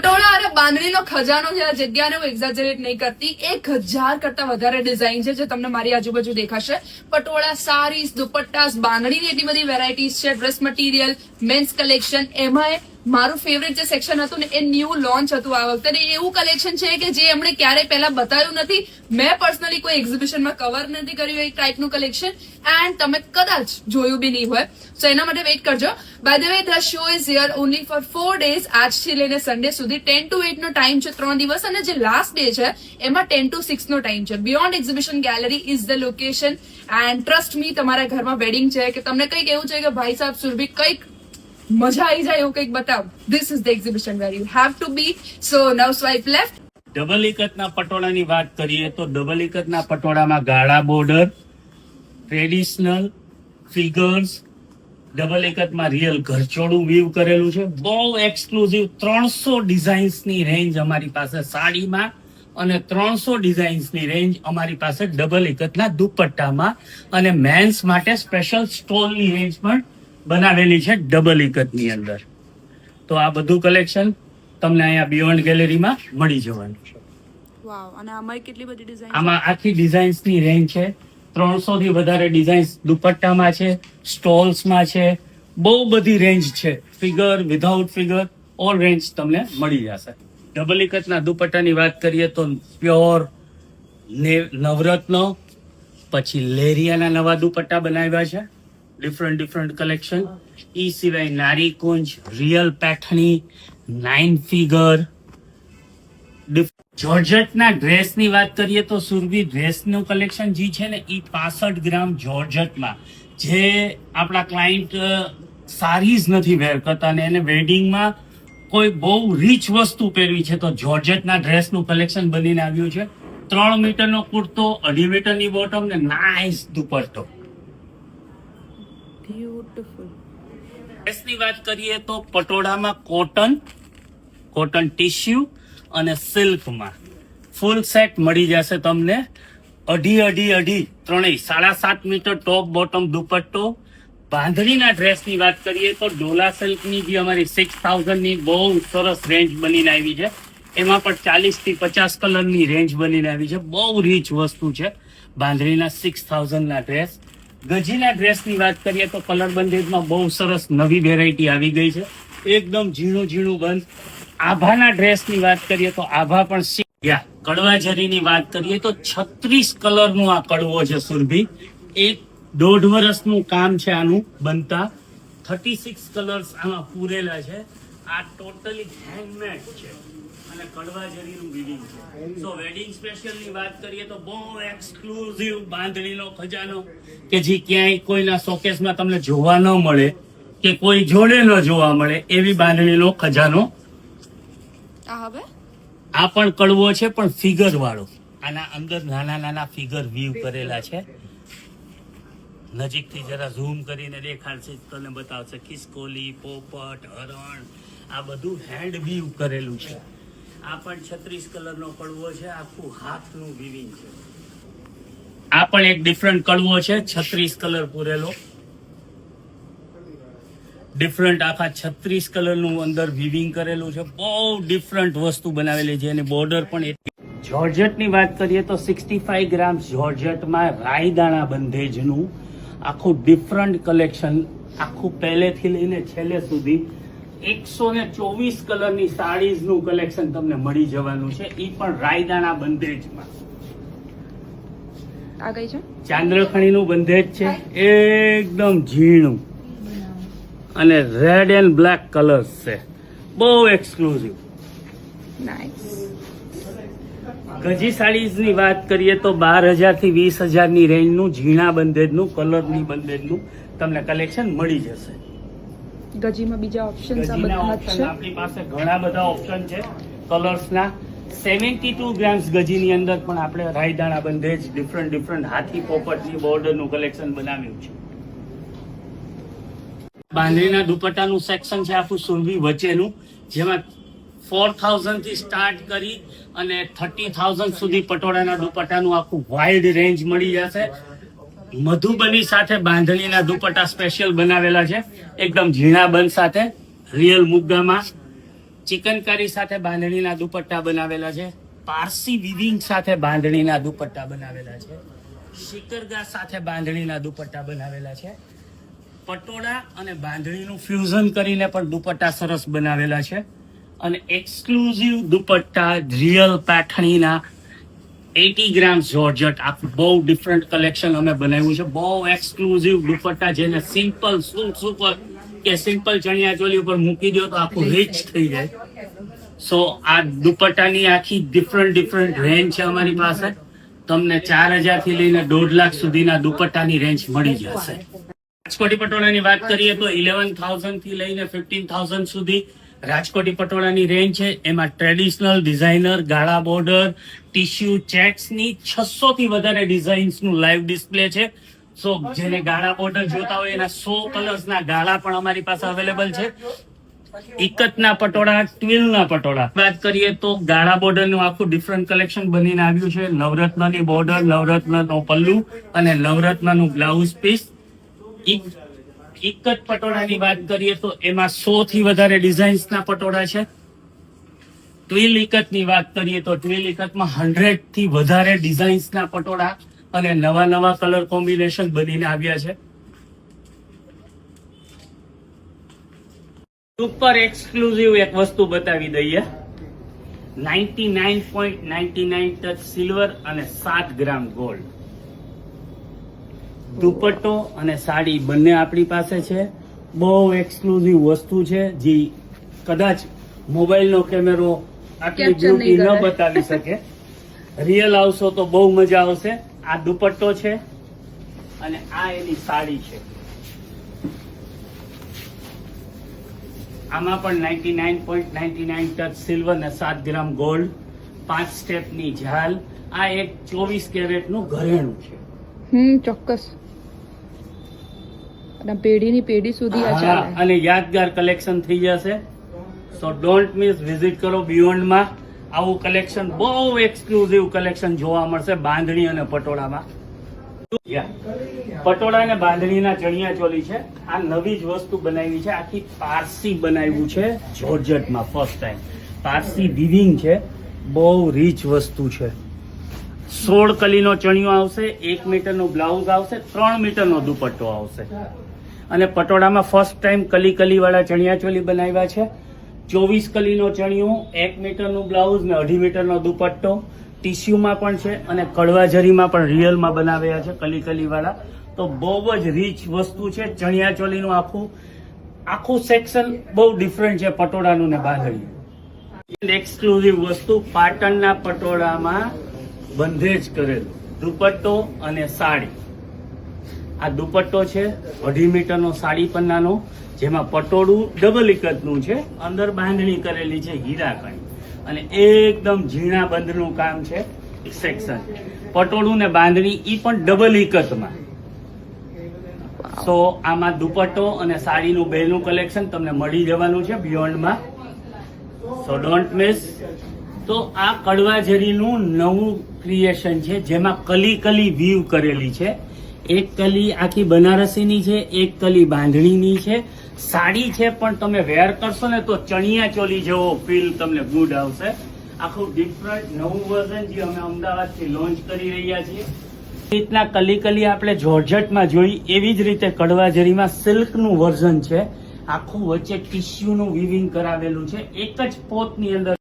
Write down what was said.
પટોળા અને બાંધણીનો ખજાનો છે. આ જગ્યાને હું એક્ઝેજરેટ નહીં કરતી. 1000 કરતા વધારે ડિઝાઇન છે જે તમને મારી આજુબાજુ દેખાશે. પટોળા, સારીઝ, દુપટ્ટાસ, બાંધણીની એટલી બધી વેરાયટીઝ છે. ડ્રેસ મટીરિયલ, મેન્સ કલેક્શન, એમાં મારું ફેવરેટ જે સેક્શન હતું ને એ ન્યૂ લોન્ચ હતું આ વખતે. એવું કલેક્શન છે કે જે એમણે ક્યારેય પહેલા બતાવ્યું નથી. મેં પર્સનલી કોઈ એક્ઝિબિશનમાં કવર નથી કર્યું એક ટાઈપનું કલેક્શન, એન્ડ તમે કદાચ જોયું બી નહીં હોય. સો એના માટે વેઇટ કરજો. By the way, the show is here only for 4 days. આજથી લઈને સન્ડે સુધી 10 to 8 નો ટાઈમ છે, 3 દિવસ. અને જે લાસ્ટ ડે છે એમાં 10 to 6 નો ટાઈમ છે. Beyond exhibition gallery is the location. And trust me, તમારા ઘરમાં વેડિંગ છે કે તમને કંઈક એવું છે કે ભાઈ સાહેબ સુરભી કંઈક મજા આવી જાય એવું કંઈક બતાવ, this is the exhibition where you have to be. So now swipe left. Double ઇકતના પટોળાની વાત કરીએ તો ડબલ ઇકતના પટોળામાં ગાળા બોર્ડર, ટ્રેડિશનલ ફિગર્સ, ડબલ ઇકતમાં રિયલ ઘરચોળું વીવ કરેલું છે. બહુ એક્સક્લુઝિવ 300 ડિઝાઇન્સની રેન્જ અમારી પાસે સાડીમાં અને 300 ડિઝાઇન્સની રેન્જ અમારી પાસે ડબલ ઇકતના દુપટ્ટામાં, અને મેન્સ માટે સ્પેશિયલ સ્ટોલની રેન્જ પણ બનાવેલી છે ડબલ ઇકતની અંદર. તો આ બધું કલેક્શન તમને અહીંયા બિયોન્ડ ગેલેરીમાં મળી જવાનું છે. વાવ. અને આમાં કેટલી બધી ડિઝાઇન, આમાં આખી ડિઝાઇન્સની રેન્જ છે. 300 થી વધારે ડિઝાઇન્સ દુપટ્ટામાં છે, સ્ટોલ્સમાં છે, બહુ બધી રેન્જ છે. Figure, without figure, all range તમને મળી જશે. ડબલ ઇકતના દુપટ્ટાની વાત કરીએ તો પ્યોર નવરત્ન, પછી લેરિયાના નવા દુપટ્ટા બનાવ્યા છે, ડિફરન્ટ કલેક્શન. ઈ સિવાય નારીકુંજ, રિયલ પેઠણી, 9 ફિગર. જોર્જટના ડ્રેસની વાત કરીએ તો સુરભી ડ્રેસનું કલેક્શન જે છે ને એ 65 ગ્રામ જોર્જટમાં, જે આપણા ક્લાયન્ટ સારીઝ નથી વેર કરતા ને એને વેડિંગમાં કોઈ બહુ રીચ વસ્તુ પહેરવી છે તો જોર્જટના ડ્રેસનું કલેક્શન બનીને આવ્યું છે. 3 મીટરનો કુર્તો, 2.5 મીટરની બોટમ ને નાઇસ દુપટ્ટો. બ્યુટીફુલ. ડ્રેસની વાત કરીએ તો પટોળામાં કોટન ટિશ્યુ અને સિલ્કમાં ફૂલ સેટ મળી જશે તમને. 2.5 ત્રણેય 7.5 મીટર ટોપ બોટમ દુપટ્ટો. બાંધણીના ડ્રેસની વાત કરીએ તો ડોલા સિલ્કની જે અમારી 6000 ની બહુ સરસ રેન્જ બનીને આવી છે. એમાં પણ 40 થી 50 કલરની રેન્જ બનીને આવી છે. બહુ રીચ વસ્તુ છે બાંધણીના 6000 ના ડ્રેસ. ગજીના ડ્રેસની વાત કરીએ તો કલર બંધેજમાં બહુ સરસ નવી વેરાયટી આવી ગઈ છે, એકદમ ઝીણું બંધ. આભાના ડ્રેસની વાત કરીએ તો આભા પણ કડવા જરીની વાત કરીએ તો 36 કલરનું આ કડવો છે સુરભી. 1.5 વર્ષનું કામ છે આનું બનતા. 36 કલર્સ આમાં પૂરેલા છે. આ ટોટલી હેન્ડમેડ છે અને કડવા જરીનું વીવિંગ છે. સો વેડિંગ સ્પેશિયલની વાત કરીએ તો બહુ એક્સક્લુઝિવ બાંધણીનો ખજાનો કે જે ક્યાંય કોઈના શોકેસમાં તમને જોવા ન મળે કે કોઈ જોડે ન જોવા મળે એવી બાંધણીનો ખજાનો. આ પણ કડવો છે પણ ફિગર વાળો. આના અંદર નાના ફિગર વીવ કરેલા છે. નજીકથી જરા ઝૂમ કરીને દેખાડશે તને બતાવશે. ખિસકોલી, પોપટ, હરણ, આ બધું હેન્ડ વીવ કરેલું છે. આ પણ 36 કલરનો કડવો છે, આખું હાથનું વીવિંગ છે. આ પણ એક ડિફરન્ટ કડવો છે, 36 કલર પૂરેલો. ડિફરન્ટ આખા 36 કલરનું અંદર વીવિંગ કરેલું છે. બહુ ડિફરન્ટ વસ્તુ બનાવેલી છે. એની બોર્ડર પણ એટલી. જોર્જટની વાત કરીએ તો 65 ગ્રામ જોર્જટમાં રાયદાણા બંધેજનું આખું ડિફરન્ટ કલેક્શન, આખું પહેલેથી લઈને છેલ્લે સુધી 124 કલરની સાડીઝનું કલેક્શન તમને મળી જવાનું છે. એ પણ રાયદાણા બંધેજમાં. આ કઈ છે? ચાંદ્રખણીનું બંધેજ છે, એકદમ ઝીણું અને રેડ એન્ડ બ્લેક કલર્સ છે. બહુ એક્સક્લુઝિવ. નાઇસ. ગજી સાડીઝની વાત કરીએ તો 12,000 થી 20,000 ની રેન્જનું ઝીણા બંધેજનું, કલરની બંધેજનું તમને કલેક્શન મળી જશે. ગજીમાં બીજા ઓપ્શન્સ આપણી પાસે ઘણા બધા ઓપ્શન છે કલર્સના. 72 ગ્રામ્સ ગજીની અંદર પણ આપણે રાયદાણા બંધેજ ડિફરન્ટ હાથી પોપટની બોર્ડરનું કલેક્શન બનાવ્યું છે. બાંધણીના દુપટ્ટાનું સેક્શન છે આખું સુરભી વચ્ચેનું, જેમાં 4000 થી સ્ટાર્ટ કરી અને 30,000 સુધી પટોળાના દુપટ્ટાનું આખું વાઇડ રેન્જ મળી જશે. મધુબની સાથે બાંધણીના દુપટ્ટા સ્પેશિયલ બનાવેલા છે, એકદમ ઝીણા બંધ સાથે, રિયલ મુગ્ગામાં ચિકનકારી સાથે બાંધણીના દુપટ્ટા બનાવેલા છે, પારસી વિવિંગ સાથે બાંધણીના દુપટ્ટા બનાવેલા છે, શિકરગા સાથે બાંધણીના દુપટ્ટા બનાવેલા છે, પટોળા અને બાંધણીનું ફ્યુઝન કરીને પણ દુપટ્ટા સરસ બનાવેલા છે, અને એક્સક્લુઝિવ દુપટ્ટા રિયલ પેઠણીના 80 ગ્રામ જોર્જટ. આ બહુ ડિફરન્ટ કલેક્શન અમે બનાવ્યું છે, બહુ એક્સક્લુઝિવ દુપટ્ટા જેને સિમ્પલ સૂટ ઉપર કે સિમ્પલ ચણિયા ચોલી ઉપર મૂકી દો તો આખું રીચ થઈ જાય. સો આ દુપટ્ટાની આખી ડિફરન્ટ રેન્જ છે અમારી પાસે. તમને 4000 થી લઈને 1.5 લાખ સુધીના દુપટ્ટાની રેન્જ મળી જશે. રાજકોટી પટોળાની વાત કરીએ તો 11,000 થી લઈને 15,000 સુધી રાજકોટી પટોળાની રેન્જ છે. એમાં ટ્રેડિશનલ, ડિઝાઇનર, ગાળા બોર્ડર, ટિશ્યુ, ચેક્સની 600 થી વધારે ડિઝાઇન્સનું લાઈવ ડિસ્પ્લે છે. સો જેને ગાળા બોર્ડર જોતા હોય એના 100 કલર્સના ગાળા પણ અમારી પાસે અવેલેબલ છે. ઇકતના પટોળા, ટ્વિલના પટોળા વાત કરીએ તો ગાળા બોર્ડરનું આખું ડિફરન્ટ કલેક્શન બનીને આવ્યું છે. નવરત્નની બોર્ડર, નવરત્નનો પલ્લુ અને નવરત્નનું બ્લાઉઝ પીસ. ઇકત પટોળાની વાત કરીએ તો એમાં 100 થી વધારે ડિઝાઇન્સના પટોળા છે. ટ્વિલ ઇકતની વાત કરીએ તો ટ્વિલ ઇકતમાં 100 થી વધારે ડિઝાઇન્સના પટોળા અને નવા કલર કોમ્બિનેશન બનીને આવ્યા છે. સુપર એક્સક્લુઝિવ એક વસ્તુ બતાવી દઈએ. 99.99 ટચ સિલ્વર અને 7 ગ્રામ ગોલ્ડ. દુપટ્ટો અને સાડી બંને આપણી પાસે છે. બહુ એક્સક્લુઝિવ વસ્તુ છે જે કદાચ મોબાઈલનો કેમેરો આટલી Capture નહીં બ્યુટી ન કરે. બતાવી શકે. રિયલ આવશો તો બહુ મજા આવશે. આ દુપટ્ટો છે અને આ એની સાડી છે. આમાં પણ 99.99 ટચ સિલ્વર ને 7 ગ્રામ ગોલ્ડ, 5 સ્ટેપની ઝાલ. આ એક 24 કેરેટનું ઘરેણું છે. ચોક્કસ. અને પેઢીની પેઢી સુધી આ હા, ચાલે. અને યાદગાર કલેક્શન થઈ જશે. સો ડોન્ટ મિસ, વિઝિટ કરો બિયોન્ડમાં. આવું કલેક્શન, બહુ એક્સક્લુઝિવ કલેક્શન જોવા મળશે બાંધણી અને પટોળામાં. પટોળા અને બાંધણીના ચણિયા ચોલી છે. આ નવી જ વસ્તુ બનાવી છે. આખી પારસી બનાવ્યું છે જોર્જટમાં ફર્સ્ટ ટાઈમ. પારસી વિવિંગ છે, બહુ રીચ વસ્તુ છે. 16 કલીનો ચણિયો આવશે, 1 મીટરનું બ્લાઉઝ આવશે, 3 મીટરનો દુપટ્ટો આવશે. અને પટોળામાં ફર્સ્ટ ટાઈમ કલી વાળા ચણિયા ચોલી બનાવ્યા છે. 24 કલીનો ચણિયો, 1 મીટરનું બ્લાઉઝ ને 2.5 મીટરનો દુપટ્ટો. ટીસ્યુમાં પણ છે અને કડવા જરીમાં પણ રિયલમાં બનાવ્યા છે કલી વાળા. તો બહુ જ રીચ વસ્તુ છે. ચણિયા ચોલીનું આખું સેક્શન બહુ ડિફરન્ટ છે પટોળાનું ને બાંધણી. એક્સક્લુઝિવ વસ્તુ પાટણના પટોળામાં બંધેજ કરેલું દુપટ્ટો અને સાડી. આ દુપટ્ટો છે 2.5 મીટરનો સાડી પન્નાનો, જેમાં પટોળું ડબલ ઇકતનું છે, અંદર બાંધણી કરેલી છે હીરાકણી અને એકદમ ઝીણા બંધનું કામ છે. સેક્શન પટોળું ને બાંધણી ઈ પણ ડબલ ઇકતમાં. સો આમાં દુપટ્ટો અને સાડીનું બેનું કલેક્શન તમને મળી જવાનું છે બિયોન્ડમાં. સો ડોન્ટ મિસ. તો આ કડવા જરીનું નવું ક્રિએશન છે જેમાં કલી વીવ કરેલી છે. એક કલી આખી બનારસીની છે, એક કલી બાંધણીની છે. સાડી છે પણ તમે વેર કરશો ને તો ચણિયા ચોલી જેવો ફીલ તમને ગુડ આવશે. આખું ડિફરન્ટ નવું વર્ઝન જે અમે અમદાવાદથી લોન્ચ કરી રહ્યા છીએ. રીતના કલી આપણે જોર્જટમાં જોઈ એવી જ રીતે કડવા જરીમાં સિલ્કનું વર્ઝન છે. આખું વચ્ચે ટિશ્યુનું વિવિંગ કરાવેલું છે. એક જ પોતની અંદર